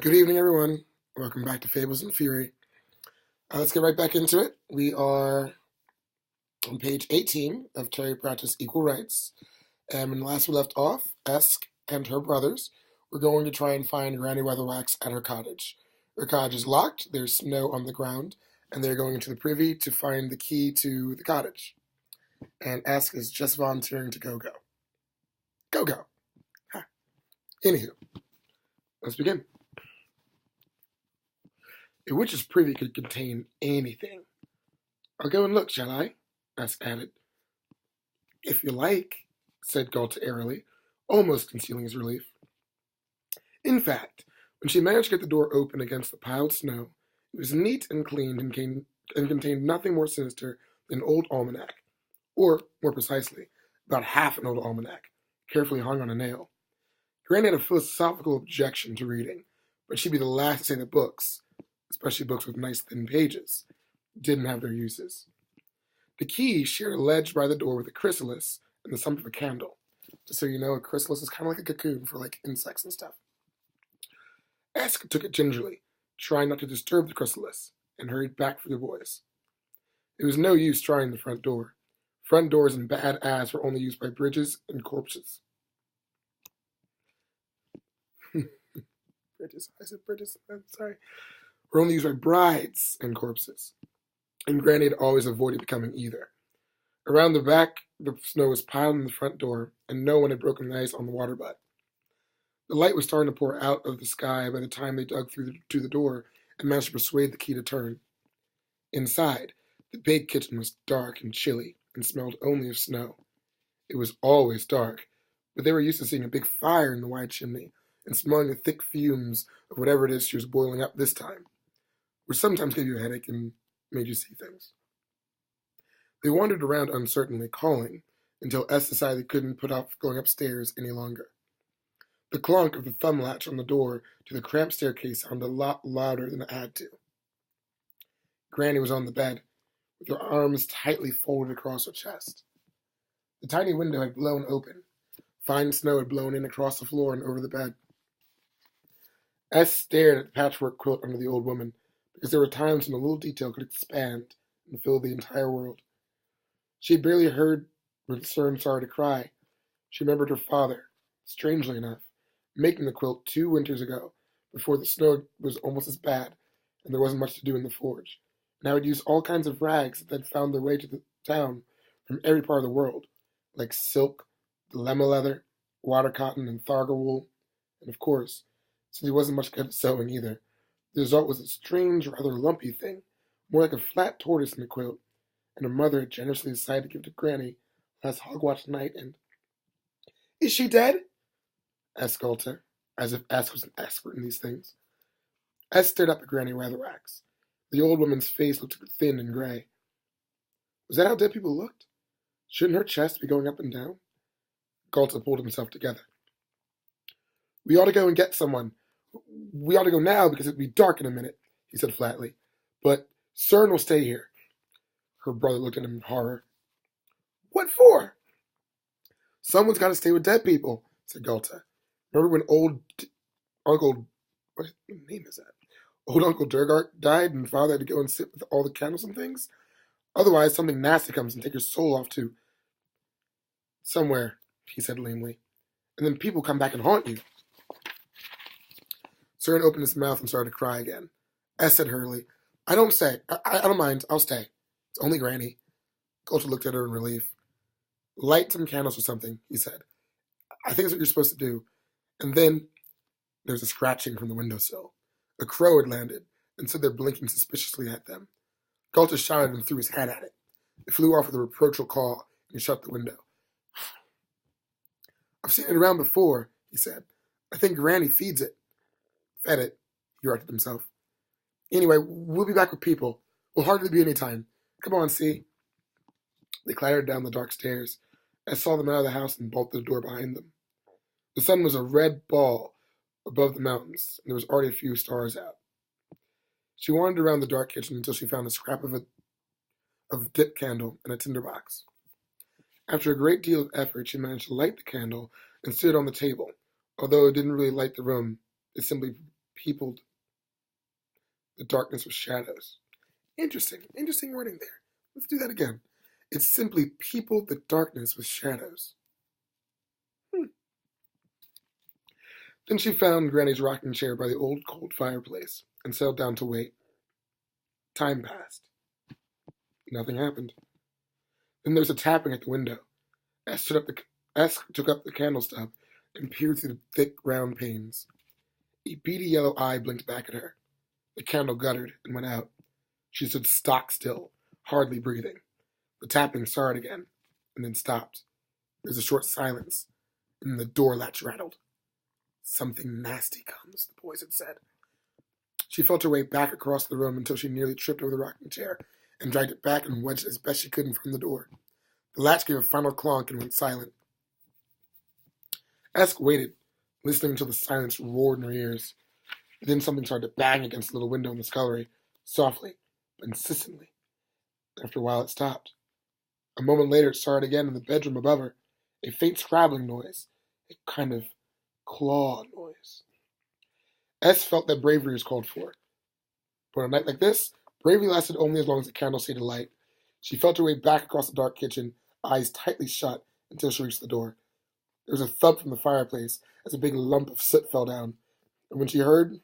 Good evening, everyone. Welcome back to Fables and Fury. Let's get right back into it. We are on page 18 of Terry Pratchett's Equal Rites. And when last we left off, Esk and her brothers were going to try and find Granny Weatherwax at her cottage. Her cottage is locked, there's snow on the ground, and they're going into the privy to find the key to the cottage. And Esk is just volunteering to go. Go. Huh. Anywho, let's begin. A witch's privy could contain anything. I'll go and look, shall I? Esk added. If you like, said Galta airily, almost concealing his relief. In fact, when she managed to get the door open against the piled snow, it was neat and clean and contained nothing more sinister than an old almanac, or, more precisely, about half an old almanac, carefully hung on a nail. Granny had a philosophical objection to reading, but she'd be the last to say that books, especially books with nice thin pages, didn't have their uses. The key shared a ledge by the door with a chrysalis and the stump of a candle. Just so you know, a chrysalis is kind of like a cocoon for like insects and stuff. Esk took it gingerly, trying not to disturb the chrysalis, and hurried back for the boys. It was no use trying the front door. Front doors in bad ass were only used by bridges and corpses. Bridges, I said bridges, I'm sorry. Were only used by brides and corpses. And Granny had always avoided becoming either. Around the back, the snow was piled in the front door, and no one had broken the ice on the water butt. The light was starting to pour out of the sky by the time they dug through to the door and managed to persuade the key to turn. Inside, the big kitchen was dark and chilly and smelled only of snow. It was always dark, but they were used to seeing a big fire in the wide chimney and smelling the thick fumes of whatever it is she was boiling up this time, which sometimes gave you a headache and made you see things. They wandered around uncertainly, calling, until S decided they couldn't put off going upstairs any longer. The clunk of the thumb latch on the door to the cramped staircase sounded a lot louder than it had to. Granny was on the bed, with her arms tightly folded across her chest. The tiny window had blown open. Fine snow had blown in across the floor and over the bed. S stared at the patchwork quilt under the old woman, because there were times when a little detail could expand and fill the entire world. She had barely heard when Cern started to cry. She remembered her father, strangely enough, making the quilt 2 winters ago, before the snow was almost as bad, and there wasn't much to do in the forge. And I would use all kinds of rags that had found their way to the town from every part of the world, like silk, dilemma leather, water cotton, and tharga wool. And of course, since he wasn't much good at sewing either, the result was a strange, rather lumpy thing, more like a flat tortoise in the quilt, and her mother had generously decided to give to Granny last Hogwatch night, and... Is she dead? Asked Galta, as if Ask was an expert in these things. S stared up at Granny Weatherwax. The old woman's face looked thin and gray. Was that how dead people looked? Shouldn't her chest be going up and down? Galta pulled himself together. We ought to go and get someone. We ought to go now because it'll be dark in a minute, he said flatly. But Cern will stay here. Her brother looked at him in horror. What for? Someone's got to stay with dead people, said Galta. Remember when old Uncle... What name is that? Old Uncle Durgart died and Father had to go and sit with all the candles and things? Otherwise, something nasty comes and take your soul off to... somewhere, he said lamely. And then people come back and haunt you. Cern opened his mouth and started to cry again. S said hurriedly, I don't stay. I don't mind. I'll stay. It's only Granny. Galta looked at her in relief. Light some candles or something, he said. I think that's what you're supposed to do. And then there was a scratching from the windowsill. A crow had landed and stood there blinking suspiciously at them. Galta shouted and threw his hat at it. It flew off with a reproachful caw, and he shut the window. I've seen it around before, he said. I think Granny feeds it. Fed it, he corrected himself. Anyway, we'll be back with people. We'll hardly be any time. Come on, see. They clattered down the dark stairs. I saw them out of the house and bolted the door behind them. The sun was a red ball above the mountains, and there was already a few stars out. She wandered around the dark kitchen until she found a scrap of dip candle and a tinderbox. After a great deal of effort, she managed to light the candle and stood it on the table. Although it didn't really light the room, it simply peopled the darkness with shadows. Interesting wording there. Let's do that again. It simply peopled the darkness with shadows. Then she found Granny's rocking chair by the old cold fireplace and settled down to wait. Time passed. Nothing happened. Then there was a tapping at the window. S took up the candle stub and peered through the thick round panes. A beady yellow eye blinked back at her. The candle guttered and went out. She stood stock still, hardly breathing. The tapping started again, and then stopped. There was a short silence, and then the door latch rattled. Something nasty comes, the boys had said. She felt her way back across the room until she nearly tripped over the rocking chair and dragged it back and wedged it as best she could in front of the door. The latch gave a final clonk and went silent. Esk waited, listening until the silence roared in her ears. But then something started to bang against the little window in the scullery, softly but insistently. After a while it stopped. A moment later it started again in the bedroom above her, a faint scrabbling noise, a kind of claw noise. S felt that bravery was called for. But on a night like this, bravery lasted only as long as the candle stayed alight. She felt her way back across the dark kitchen, eyes tightly shut, until she reached the door. There was a thud from the fireplace as a big lump of soot fell down, and when she heard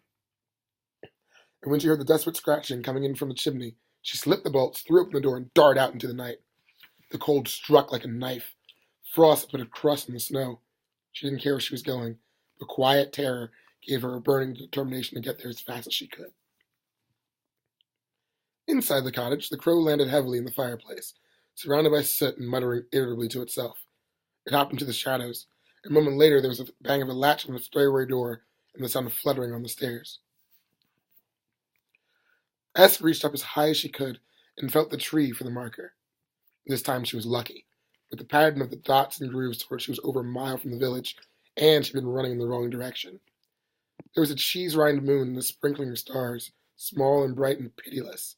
the desperate scratching coming in from the chimney, she slipped the bolts, threw open the door, and darted out into the night. The cold struck like a knife. Frost put a crust in the snow. She didn't care where she was going, but quiet terror gave her a burning determination to get there as fast as she could. Inside the cottage, the crow landed heavily in the fireplace, surrounded by soot and muttering irritably to itself. It hopped into the shadows. A moment later, there was a bang of a latch on the stairway door and the sound of fluttering on the stairs. S reached up as high as she could and felt the tree for the marker. This time she was lucky. With the pattern of the dots and grooves told her she was over a mile from the village, and she'd been running in the wrong direction. There was a cheese-rind moon and a sprinkling of stars, small and bright and pitiless.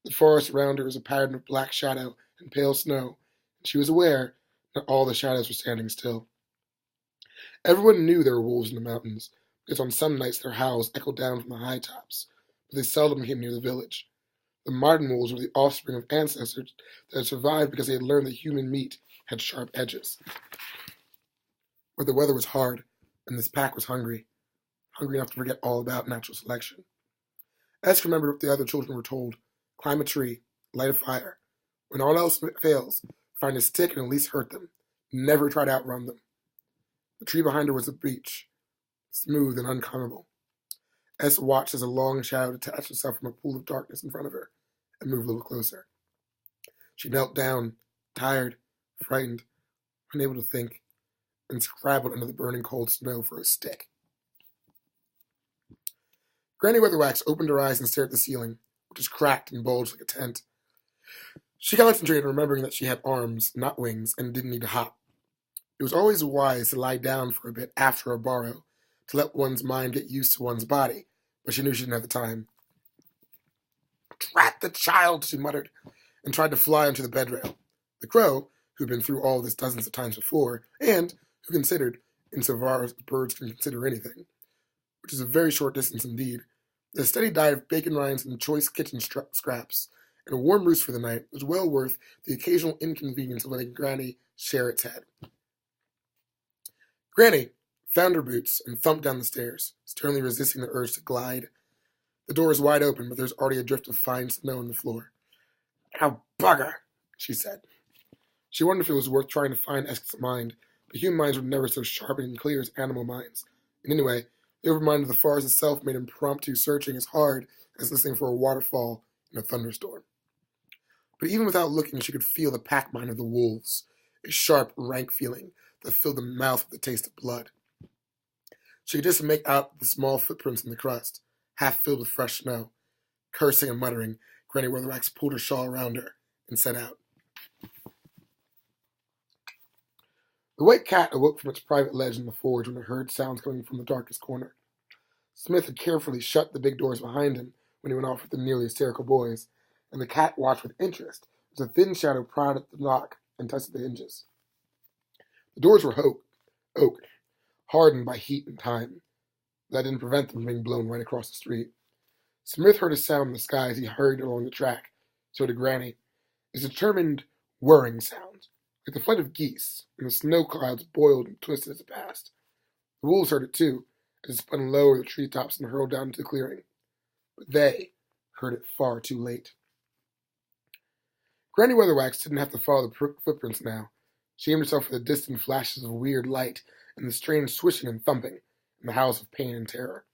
The forest around her was a pattern of black shadow and pale snow, and she was aware that all the shadows were standing still. Everyone knew there were wolves in the mountains, because on some nights their howls echoed down from the high tops, but they seldom came near the village. The modern wolves were the offspring of ancestors that had survived because they had learned that human meat had sharp edges. But the weather was hard, and this pack was hungry enough to forget all about natural selection. Esk remembered what the other children were told: climb a tree, light a fire. When all else fails, find a stick and at least hurt them. Never try to outrun them. The tree behind her was a beech, smooth and unclimbable. Esk watched as a long shadow detached itself from a pool of darkness in front of her and moved a little closer. She knelt down, tired, frightened, unable to think, and scrabbled under the burning cold snow for a stick. Granny Weatherwax opened her eyes and stared at the ceiling, which was cracked and bulged like a tent. She concentrated on remembering that she had arms, not wings, and didn't need to hop. It was always wise to lie down for a bit after a borrow, to let one's mind get used to one's body, but she knew she didn't have the time. "Drat the child," she muttered, and tried to fly onto the bedrail. The crow, who had been through all this dozens of times before, and who considered, insofar as birds can consider anything, which is a very short distance indeed, a steady diet of bacon rinds and choice kitchen scraps, and a warm roost for the night was well worth the occasional inconvenience of letting Granny share its head. Granny found her boots and thumped down the stairs, sternly resisting the urge to glide. The door was wide open, but there was already a drift of fine snow on the floor. "Oh, bugger," she said. She wondered if it was worth trying to find Esk's mind, but human minds were never so sharp and clear as animal minds. And anyway, the overmind of the forest itself made impromptu searching as hard as listening for a waterfall in a thunderstorm. But even without looking, she could feel the pack mind of the wolves, a sharp, rank feeling that filled the mouth with the taste of blood. She could just make out the small footprints in the crust, half filled with fresh snow. Cursing and muttering, Granny Weatherwax pulled her shawl around her and set out. The white cat awoke from its private ledge in the forge when it heard sounds coming from the darkest corner. Smith had carefully shut the big doors behind him when he went off with the nearly hysterical boys, and the cat watched with interest as a thin shadow prowled at the lock and tested the hinges. The doors were oak, hardened by heat and time. That didn't prevent them from being blown right across the street. Smith heard a sound in the sky as he hurried along the track. So did Granny. It was a determined, whirring sound, like the flight of geese, and the snow clouds boiled and twisted as it passed. The wolves heard it too, as it spun low over the treetops and hurled down into the clearing. But they heard it far too late. Granny Weatherwax didn't have to follow the footprints now. She aimed herself for the distant flashes of weird light and the strange swishing and thumping and the howls of pain and terror.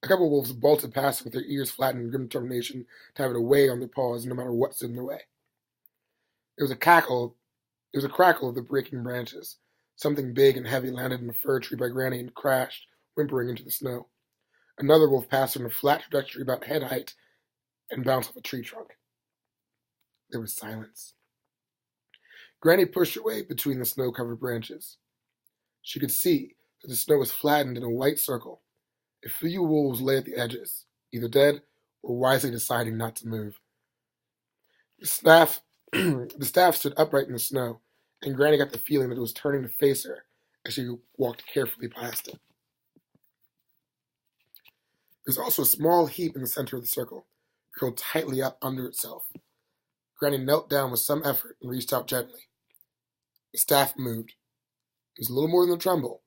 A couple of wolves bolted past her with their ears flattened in grim determination to have it away on their paws no matter what stood in their way. There was a crackle of the breaking branches. Something big and heavy landed in a fir tree by Granny and crashed, whimpering into the snow. Another wolf passed her in a flat trajectory about head height and bounced off a tree trunk. There was silence. Granny pushed her way between the snow-covered branches. She could see that the snow was flattened in a white circle. A few wolves lay at the edges, either dead or wisely deciding not to move. The staff stood upright in the snow, and Granny got the feeling that it was turning to face her as she walked carefully past it. There was also a small heap in the center of the circle, curled tightly up under itself. Granny knelt down with some effort and reached out gently. The staff moved. It was a little more than a tremble,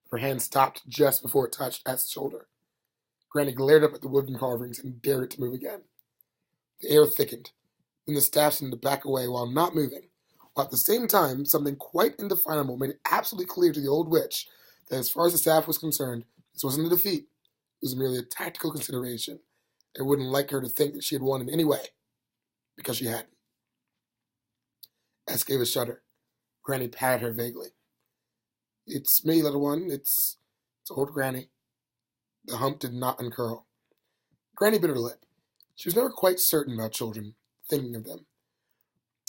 but her hand stopped just before it touched S's shoulder. Granny glared up at the wooden carvings and dared it to move again. The air thickened. Then the staff seemed to back away while not moving, while at the same time something quite indefinable made it absolutely clear to the old witch that as far as the staff was concerned, this wasn't a defeat. It was merely a tactical consideration. It wouldn't like her to think that she had won in any way, because she hadn't. S gave a shudder. Granny patted her vaguely. "It's me, little one. It's old Granny." The hump did not uncurl. Granny bit her lip. She was never quite certain about children, thinking of them.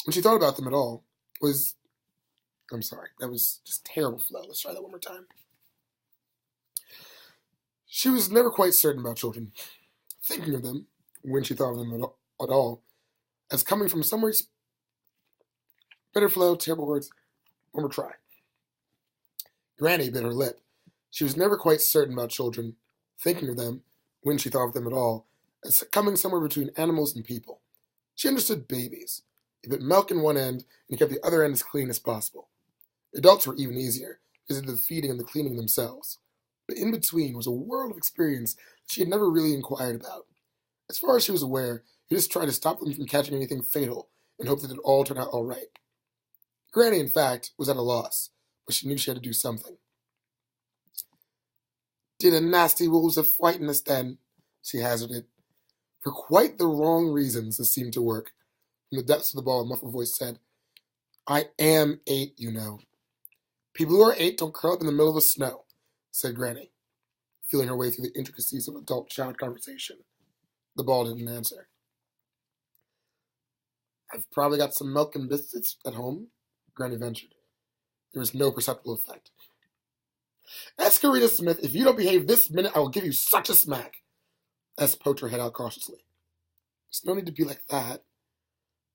When she thought about them at all, I'm sorry, that was just terrible flow. Let's try that one more time. She was never quite certain about children, thinking of them, when she thought of them at all, as coming from somewhere. Better flow, terrible words. One more try. Granny bit her lip. She was never quite certain about children, thinking of them, when she thought of them at all, as coming somewhere between animals and people. She understood babies. They put milk in one end and kept the other end as clean as possible. Adults were even easier, because they did the feeding and the cleaning themselves. But in between was a world of experience that she had never really inquired about. As far as she was aware, he just tried to stop them from catching anything fatal and hoped that it all turned out all right. Granny, in fact, was at a loss, but she knew she had to do something. "Did a nasty wolves have frightened us then?" she hazarded. For quite the wrong reasons this seemed to work. From the depths of the ball, a muffled voice said, "I am 8, you know." "People who are 8 don't curl up in the middle of the snow," said Granny, feeling her way through the intricacies of adult-child conversation. The ball didn't answer. "I've probably got some milk and biscuits at home," Granny ventured. There was no perceptible effect. "Escarita Smith, if you don't behave this minute, I will give you such a smack." S poked her head out cautiously. "There's no need to be like that."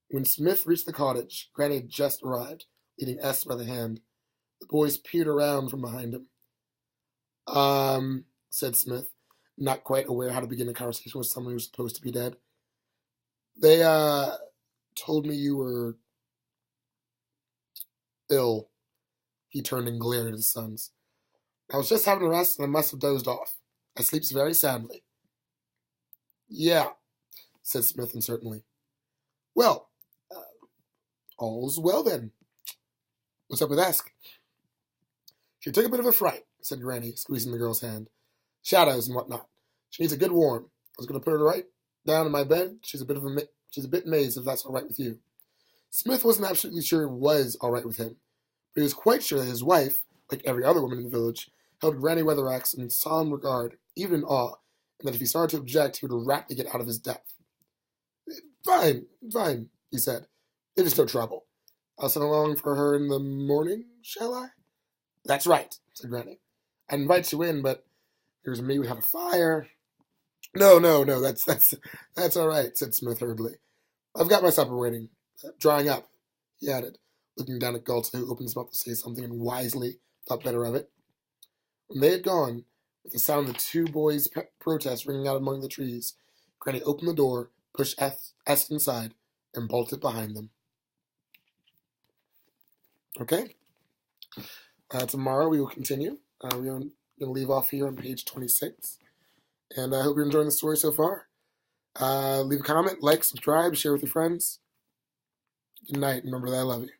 When Smith reached the cottage, Granny had just arrived, leading S by the hand. The boys peered around from behind him. Said Smith, not quite aware how to begin a conversation with someone who's supposed to be dead. "They, told me you were ill." He turned and glared at his sons. "I was just having a rest and I must have dozed off. I sleeps very soundly." "Yeah," said Smith uncertainly. "Well, all's well then. What's up with Esk?" "She took a bit of a fright," said Granny, squeezing the girl's hand. "Shadows and whatnot. She needs a good warm. I was going to put her right down in my bed. She's a bit mazed, if that's all right with you." Smith wasn't absolutely sure it was all right with him, but he was quite sure that his wife, like every other woman in the village, held Granny Weatherwax in solemn regard, even in awe, and that if he started to object, he would rapidly get out of his depth. Fine, he said. "It is no trouble. I'll send along for her in the morning, shall I?" "That's right," said Granny. "I'd invite you in, but here's me, we have a fire." No, that's all right," said Smith hurriedly. "I've got my supper waiting. Drying up," he added, looking down at Galta, who opened his mouth to say something and wisely thought better of it. When they had gone, With the sound of the two boys' protest ringing out among the trees, Granny opened the door, pushed Est inside, and bolted behind them. Okay? Tomorrow we will continue. We're going to leave off here on page 26. And I hope you're enjoying the story so far. Leave a comment, like, subscribe, share with your friends. Good night. Remember that I love you.